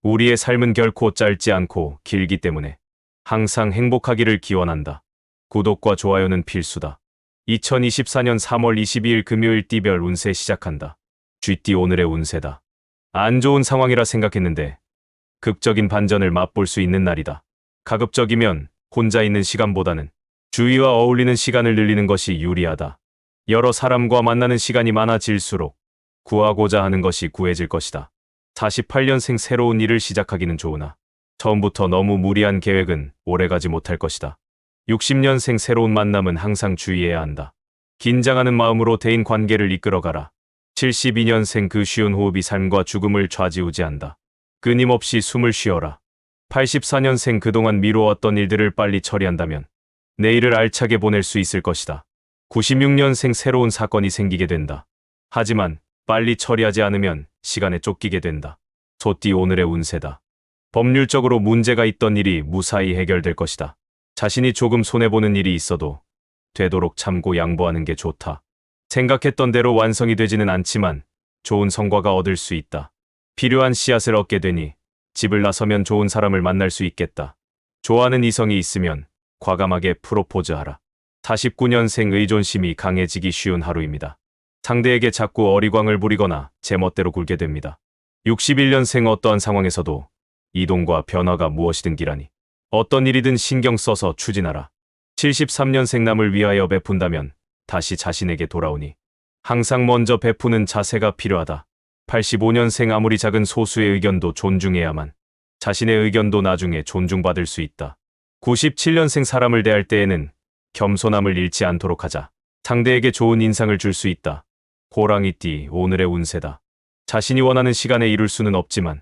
우리의 삶은 결코 짧지 않고 길기 때문에 항상 행복하기를 기원한다. 구독과 좋아요는 필수다. 2024년 3월 22일 금요일 띠별 운세 시작한다. 쥐띠 오늘의 운세다. 안 좋은 상황이라 생각했는데 극적인 반전을 맛볼 수 있는 날이다. 가급적이면 혼자 있는 시간보다는 주위와 어울리는 시간을 늘리는 것이 유리하다. 여러 사람과 만나는 시간이 많아질수록 구하고자 하는 것이 구해질 것이다. 48년생 새로운 일을 시작하기는 좋으나 처음부터 너무 무리한 계획은 오래가지 못할 것이다. 60년생 새로운 만남은 항상 주의해야 한다. 긴장하는 마음으로 대인 관계를 이끌어가라. 72년생 그 쉬운 호흡이 삶과 죽음을 좌지우지한다. 끊임없이 숨을 쉬어라. 84년생 그동안 미루었던 일들을 빨리 처리한다면 내일을 알차게 보낼 수 있을 것이다. 96년생 새로운 사건이 생기게 된다. 하지만 빨리 처리하지 않으면 시간에 쫓기게 된다. 소띠 오늘의 운세다. 법률적으로 문제가 있던 일이 무사히 해결될 것이다. 자신이 조금 손해보는 일이 있어도 되도록 참고 양보하는 게 좋다. 생각했던 대로 완성이 되지는 않지만 좋은 성과가 얻을 수 있다. 필요한 씨앗을 얻게 되니 집을 나서면 좋은 사람을 만날 수 있겠다. 좋아하는 이성이 있으면 과감하게 프로포즈하라. 49년생 의존심이 강해지기 쉬운 하루입니다. 상대에게 자꾸 어리광을 부리거나 제멋대로 굴게 됩니다. 61년생 어떠한 상황에서도 이동과 변화가 무엇이든 기라니 어떤 일이든 신경 써서 추진하라. 73년생 남을 위하여 베푼다면 다시 자신에게 돌아오니 항상 먼저 베푸는 자세가 필요하다. 85년생 아무리 작은 소수의 의견도 존중해야만 자신의 의견도 나중에 존중받을 수 있다. 97년생 사람을 대할 때에는 겸손함을 잃지 않도록 하자. 상대에게 좋은 인상을 줄 수 있다. 호랑이띠 오늘의 운세다. 자신이 원하는 시간에 이룰 수는 없지만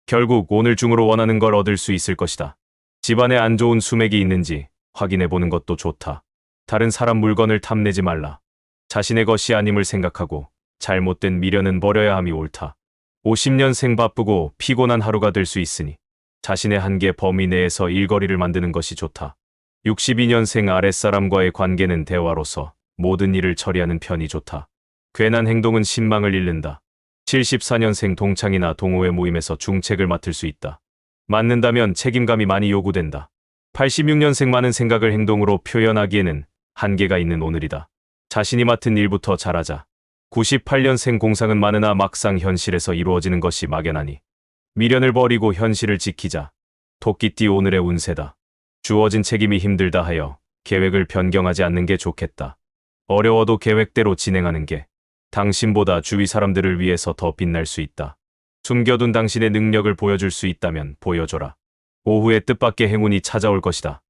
결국 오늘 중으로 원하는 걸 얻을 수 있을 것이다. 집안에 안 좋은 수맥이 있는지 확인해 보는 것도 좋다. 다른 사람 물건을 탐내지 말라. 자신의 것이 아님을 생각하고 잘못된 미련은 버려야 함이 옳다. 50년생 바쁘고 피곤한 하루가 될 수 있으니 자신의 한계 범위 내에서 일거리를 만드는 것이 좋다. 62년생 아랫사람과의 관계는 대화로서 모든 일을 처리하는 편이 좋다. 괜한 행동은 신망을 잃는다. 74년생 동창이나 동호회 모임에서 중책을 맡을 수 있다. 맡는다면 책임감이 많이 요구된다. 86년생 많은 생각을 행동으로 표현하기에는 한계가 있는 오늘이다. 자신이 맡은 일부터 잘하자. 98년생 공상은 많으나 막상 현실에서 이루어지는 것이 막연하니 미련을 버리고 현실을 지키자. 토끼띠 오늘의 운세다. 주어진 책임이 힘들다 하여 계획을 변경하지 않는 게 좋겠다. 어려워도 계획대로 진행하는 게 당신보다 주위 사람들을 위해서 더 빛날 수 있다. 숨겨둔 당신의 능력을 보여줄 수 있다면 보여줘라. 오후에 뜻밖의 행운이 찾아올 것이다.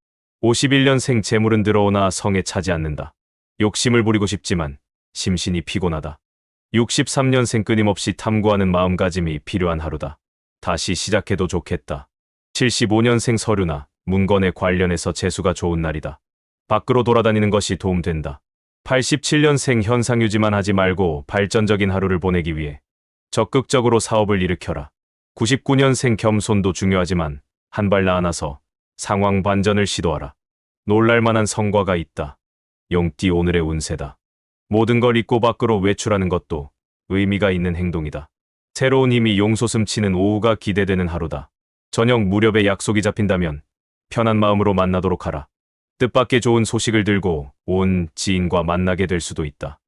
51년생 재물은 들어오나 성에 차지 않는다. 욕심을 부리고 싶지만 심신이 피곤하다. 63년생 끊임없이 탐구하는 마음가짐이 필요한 하루다. 다시 시작해도 좋겠다. 75년생 서류나 문건에 관련해서 재수가 좋은 날이다. 밖으로 돌아다니는 것이 도움된다. 87년생 현상 유지만 하지 말고 발전적인 하루를 보내기 위해 적극적으로 사업을 일으켜라. 99년생 겸손도 중요하지만 한 발 나아나서 상황 반전을 시도하라. 놀랄만한 성과가 있다. 용띠 오늘의 운세다. 모든 걸 잊고 밖으로 외출하는 것도 의미가 있는 행동이다. 새로운 힘이 용솟음치는 오후가 기대되는 하루다. 저녁 무렵에 약속이 잡힌다면 편한 마음으로 만나도록 하라. 뜻밖의 좋은 소식을 들고 온 지인과 만나게 될 수도 있다.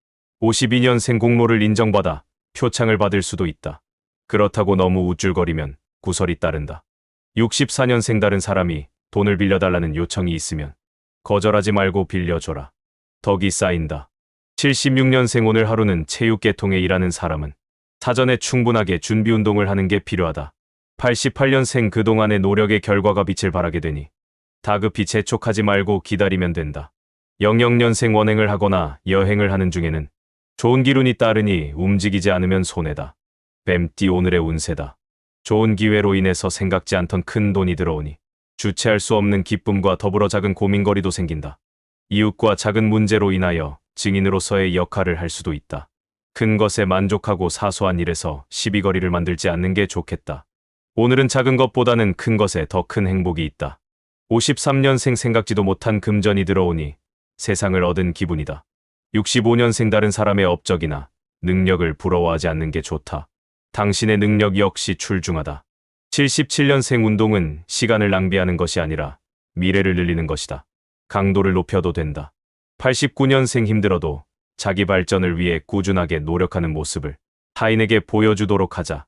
52년생 공로를 인정받아 표창을 받을 수도 있다. 그렇다고 너무 우쭐거리면 구설이 따른다. 64년생 다른 사람이 돈을 빌려달라는 요청이 있으면 거절하지 말고 빌려줘라. 덕이 쌓인다. 76년생 오늘 하루는 체육계통에 일하는 사람은 사전에 충분하게 준비 운동을 하는 게 필요하다. 88년생 그동안의 노력의 결과가 빛을 발하게 되니 다급히 재촉하지 말고 기다리면 된다. 00년생 원행을 하거나 여행을 하는 중에는 좋은 기운이 따르니 움직이지 않으면 손해다. 뱀띠 오늘의 운세다. 좋은 기회로 인해서 생각지 않던 큰 돈이 들어오니 주체할 수 없는 기쁨과 더불어 작은 고민거리도 생긴다. 이웃과 작은 문제로 인하여 증인으로서의 역할을 할 수도 있다. 큰 것에 만족하고 사소한 일에서 시비거리를 만들지 않는 게 좋겠다. 오늘은 작은 것보다는 큰 것에 더 큰 행복이 있다. 53년생 생각지도 못한 금전이 들어오니 세상을 얻은 기분이다. 65년생 다른 사람의 업적이나 능력을 부러워하지 않는 게 좋다. 당신의 능력 역시 출중하다. 77년생 운동은 시간을 낭비하는 것이 아니라 미래를 늘리는 것이다. 강도를 높여도 된다. 89년생 힘들어도 자기 발전을 위해 꾸준하게 노력하는 모습을 타인에게 보여주도록 하자.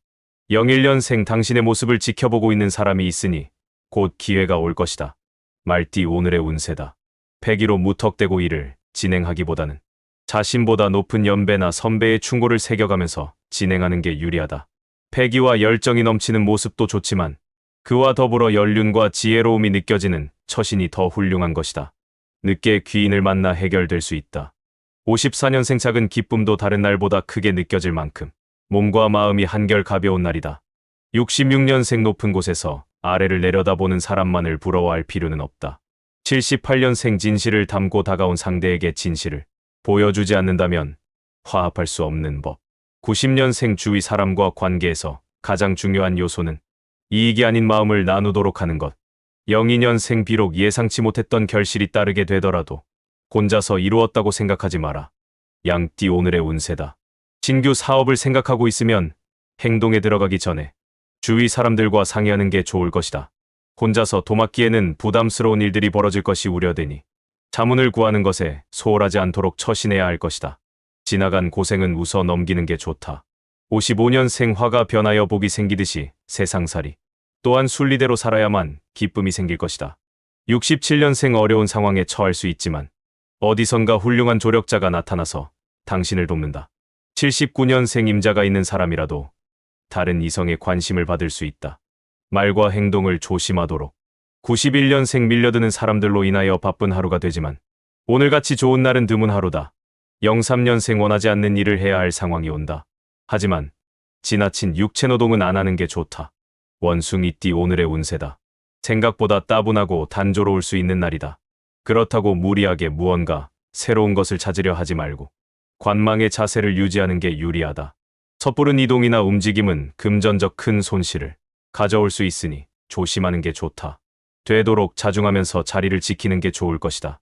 01년생 당신의 모습을 지켜보고 있는 사람이 있으니 곧 기회가 올 것이다. 말띠 오늘의 운세다. 패기로 무턱대고 일을 진행하기보다는 자신보다 높은 연배나 선배의 충고를 새겨가면서 진행하는 게 유리하다. 패기와 열정이 넘치는 모습도 좋지만 그와 더불어 연륜과 지혜로움이 느껴지는 처신이 더 훌륭한 것이다. 늦게 귀인을 만나 해결될 수 있다. 54년생 작은 기쁨도 다른 날보다 크게 느껴질 만큼 몸과 마음이 한결 가벼운 날이다. 66년생 높은 곳에서 아래를 내려다보는 사람만을 부러워할 필요는 없다. 78년생 진실을 담고 다가온 상대에게 진실을 보여주지 않는다면 화합할 수 없는 법. 90년생 주위 사람과 관계에서 가장 중요한 요소는 이익이 아닌 마음을 나누도록 하는 것. 02년생 비록 예상치 못했던 결실이 따르게 되더라도 혼자서 이루었다고 생각하지 마라. 양띠 오늘의 운세다. 신규 사업을 생각하고 있으면 행동에 들어가기 전에 주위 사람들과 상의하는 게 좋을 것이다. 혼자서 도맡기에는 부담스러운 일들이 벌어질 것이 우려되니 자문을 구하는 것에 소홀하지 않도록 처신해야 할 것이다. 지나간 고생은 웃어 넘기는 게 좋다. 55년생 화가 변하여 복이 생기듯이 세상살이 또한 순리대로 살아야만 기쁨이 생길 것이다. 67년생 어려운 상황에 처할 수 있지만 어디선가 훌륭한 조력자가 나타나서 당신을 돕는다. 79년생 임자가 있는 사람이라도 다른 이성의 관심을 받을 수 있다. 말과 행동을 조심하도록. 91년생 밀려드는 사람들로 인하여 바쁜 하루가 되지만 오늘같이 좋은 날은 드문 하루다. 03년생 원하지 않는 일을 해야 할 상황이 온다. 하지만 지나친 육체노동은 안 하는 게 좋다. 원숭이띠 오늘의 운세다. 생각보다 따분하고 단조로울 수 있는 날이다. 그렇다고 무리하게 무언가 새로운 것을 찾으려 하지 말고 관망의 자세를 유지하는 게 유리하다. 섣부른 이동이나 움직임은 금전적 큰 손실을 가져올 수 있으니 조심하는 게 좋다. 되도록 자중하면서 자리를 지키는 게 좋을 것이다.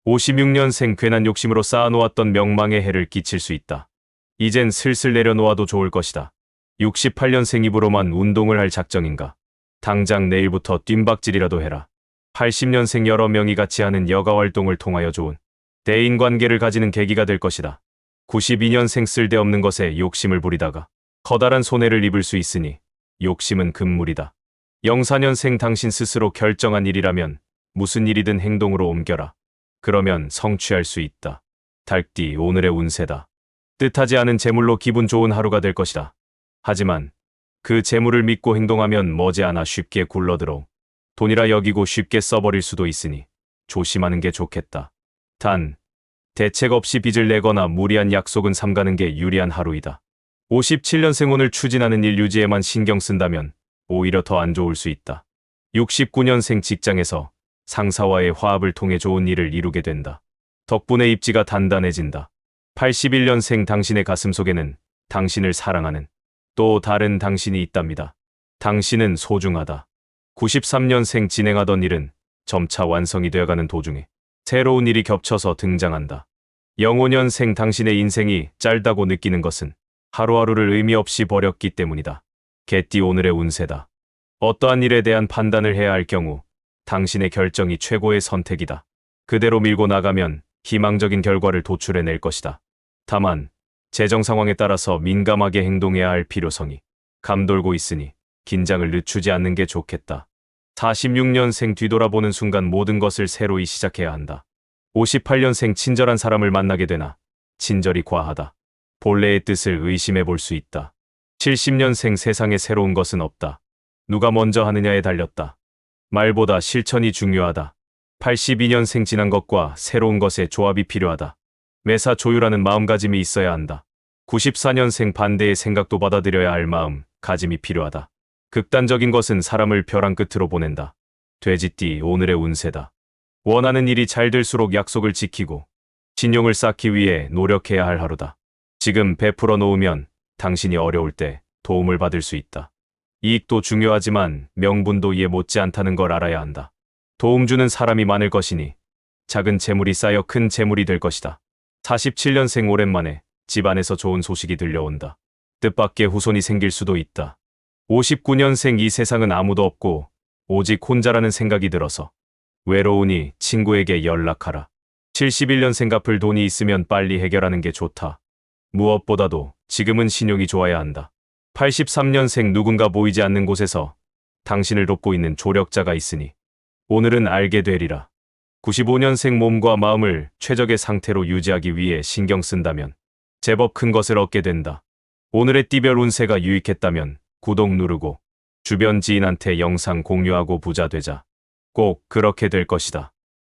56년생 괜한 욕심으로 쌓아놓았던 명망에 해를 끼칠 수 있다. 이젠 슬슬 내려놓아도 좋을 것이다. 68년생 입으로만 운동을 할 작정인가? 당장 내일부터 뜀박질이라도 해라. 80년생 여러 명이 같이 하는 여가활동을 통하여 좋은 대인관계를 가지는 계기가 될 것이다. 92년생 쓸데없는 것에 욕심을 부리다가 커다란 손해를 입을 수 있으니 욕심은 금물이다. 04년생 당신 스스로 결정한 일이라면 무슨 일이든 행동으로 옮겨라. 그러면 성취할 수 있다. 달띠 오늘의 운세다. 뜻하지 않은 재물로 기분 좋은 하루가 될 것이다. 하지만 그 재물을 믿고 행동하면 머지않아 쉽게 굴러들어 돈이라 여기고 쉽게 써버릴 수도 있으니 조심하는 게 좋겠다. 단, 대책 없이 빚을 내거나 무리한 약속은 삼가는 게 유리한 하루이다. 57년생 오늘 추진하는 일 유지에만 신경 쓴다면 오히려 더 안 좋을 수 있다. 69년생 직장에서 상사와의 화합을 통해 좋은 일을 이루게 된다. 덕분에 입지가 단단해진다. 81년생 당신의 가슴 속에는 당신을 사랑하는 또 다른 당신이 있답니다. 당신은 소중하다. 93년생 진행하던 일은 점차 완성이 되어가는 도중에 새로운 일이 겹쳐서 등장한다. 05년생 당신의 인생이 짧다고 느끼는 것은 하루하루를 의미 없이 버렸기 때문이다. 개띠 오늘의 운세다. 어떠한 일에 대한 판단을 해야 할 경우 당신의 결정이 최고의 선택이다. 그대로 밀고 나가면 희망적인 결과를 도출해낼 것이다. 다만 재정 상황에 따라서 민감하게 행동해야 할 필요성이 감돌고 있으니 긴장을 늦추지 않는 게 좋겠다. 46년생 뒤돌아보는 순간 모든 것을 새로이 시작해야 한다. 58년생 친절한 사람을 만나게 되나 친절이 과하다. 본래의 뜻을 의심해 볼 수 있다. 70년생 세상에 새로운 것은 없다. 누가 먼저 하느냐에 달렸다. 말보다 실천이 중요하다. 82년생 지난 것과 새로운 것의 조합이 필요하다. 매사 조율하는 마음가짐이 있어야 한다. 94년생 반대의 생각도 받아들여야 할 마음가짐이 필요하다. 극단적인 것은 사람을 벼랑 끝으로 보낸다. 돼지띠 오늘의 운세다. 원하는 일이 잘 될수록 약속을 지키고 신용을 쌓기 위해 노력해야 할 하루다. 지금 베풀어 놓으면 당신이 어려울 때 도움을 받을 수 있다. 이익도 중요하지만 명분도 이에 못지 않다는 걸 알아야 한다. 도움 주는 사람이 많을 것이니 작은 재물이 쌓여 큰 재물이 될 것이다. 47년생 오랜만에 집안에서 좋은 소식이 들려온다. 뜻밖의 후손이 생길 수도 있다. 59년생 이 세상은 아무도 없고 오직 혼자라는 생각이 들어서 외로우니 친구에게 연락하라. 71년생 갚을 돈이 있으면 빨리 해결하는 게 좋다. 무엇보다도 지금은 신용이 좋아야 한다. 83년생 누군가 보이지 않는 곳에서 당신을 돕고 있는 조력자가 있으니 오늘은 알게 되리라. 95년생 몸과 마음을 최적의 상태로 유지하기 위해 신경 쓴다면 제법 큰 것을 얻게 된다. 오늘의 띠별 운세가 유익했다면 구독 누르고 주변 지인한테 영상 공유하고 부자 되자. 꼭 그렇게 될 것이다.